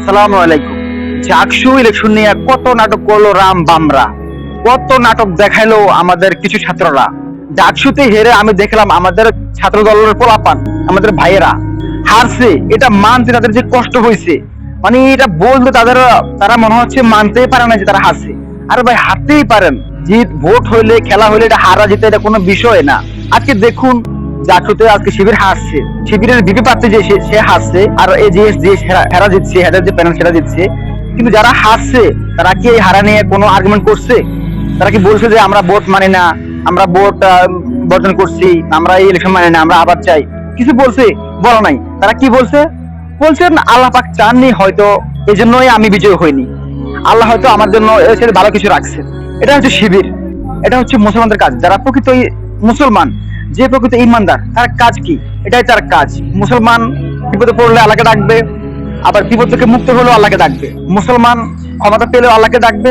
আসসালামু আলাইকুম। জাকসু ইলেকশন নিয়ে কত নাটক করলো রাম বামরা, কত নাটক দেখাইলো আমাদের কিছু ছাত্ররা। জাকসুতে হেরে আমি দেখলাম আমাদের ছাত্র দলের পোলাপান, আমাদের ভাইয়েরা হারছে। এটা মানতে তাদের যে কষ্ট হয়েছে, মানে এটা বলতে তারা মনে হচ্ছে মানতেই পারে না যে তারা হারছে। আরে ভাই, হারতেই পারেন। জিত ভোট হইলে, খেলা হইলে এটা হারা জিতে এটা কোনো বিষয় না। আজকে দেখুন জাকসুতে আজকে শিবির হারছে, শিবিরের বিপি প্রার্থী যে সে হারছে, আর এই যে হেরা জিতছে, হেডের যে প্যানেল সেটা জিতছে। কিন্তু যারা হারছে তারা কি এই হারা নিয়ে কোনো আর্গুমেন্ট করছে? তারা কি বলছে যে আমরা ভোট মানি না, আমরা ভোট বর্জন করছি, আমরা এই ইলেকশন মানি না, আমরা আবার চাই? কিছু বলছে? বলা নাই। তারা কি বলছে? বলছেন আল্লাহ পাক চাননি হয়তো, এই জন্যই আমি বিজয় হইনি, আল্লাহ হয়তো আমার জন্য এর সাথে ভালো কিছু রাখছে। এটা হচ্ছে শিবির, এটা হচ্ছে মুসলমানদের কাজ। যারা প্রকৃত মুসলমান, যে প্রকৃত ইমানদার, তার কাজ কি? এটাই তার কাজ। মুসলমান বিপদে পড়লে আল্লাহকে ডাকবে, আবার বিপদ থেকে মুক্ত হলেও আল্লাহকে ডাকবে। মুসলমান ক্ষমতা পেলেও আল্লাহকে ডাকবে,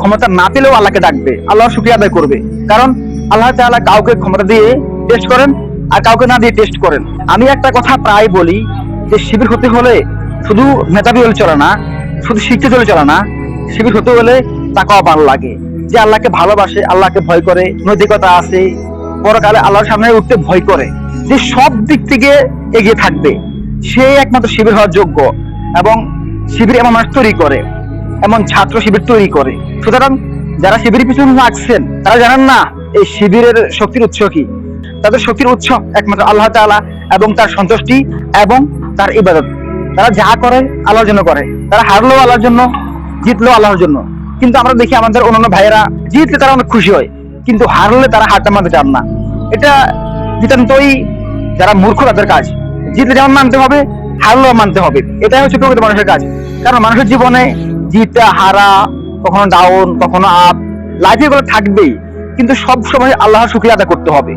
ক্ষমতা না পেলেও আল্লাহকে ডাকবে, আল্লাহর শুকরিয়া আদায় করবে। কারণ আল্লাহ তাআলা কাউকে ক্ষমতা দিয়ে টেস্ট করেন, আর কাউকে না দিয়ে টেস্ট করেন। আমি একটা কথা প্রায় বলি যে শিবির হতে হলে শুধু মেধাবী হলে চলে না, শুধু শিক্ষিত হলে চলে না। শিবির হতে হলে তাকওয়া ভালো লাগে, যে আল্লাহকে ভালোবাসে, আল্লাহকে ভয় করে, নৈতিকতা আছে, পরকালে আল্লাহর সামনে উঠতে ভয় করে, যে সব দিক থেকে এগিয়ে থাকবে, সে একমাত্র শিবির হওয়ার যোগ্য। এবং শিবির এমন মানুষ তৈরি করে, এমন ছাত্র শিবির তৈরি করে। সুতরাং যারা শিবিরের পিছনে লাগছেন তারা জানেন না এই শিবিরের শক্তির উৎস কি। তাদের শক্তির উৎস একমাত্র আল্লাহ তাআলা এবং তার সন্তুষ্টি এবং তার ইবাদত। তারা যা করে আল্লাহর জন্য করে। তারা হারলেও আল্লাহর জন্য, জিতলেও আল্লাহর জন্য। কিন্তু আমরা দেখি আমাদের অন্যান্য ভাইয়েরা জিতলে তারা অনেক খুশি হয়, কিন্তু হারলে তারা হারটা মানতে চান না। এটা নিতান্তই যারা মূর্খ তাদের কাজ। জিতলে যেমন মানতে হবে, হারলেও মানতে হবে। এটাই হচ্ছে প্রকৃত মানুষের কাজ। কারণ মানুষের জীবনে জিতে হারা, কখনো ডাউন, কখনো আপ, লাইফে এগুলো থাকবেই। কিন্তু সব সময় আল্লাহর শুকরিয়া আদায় করতে হবে।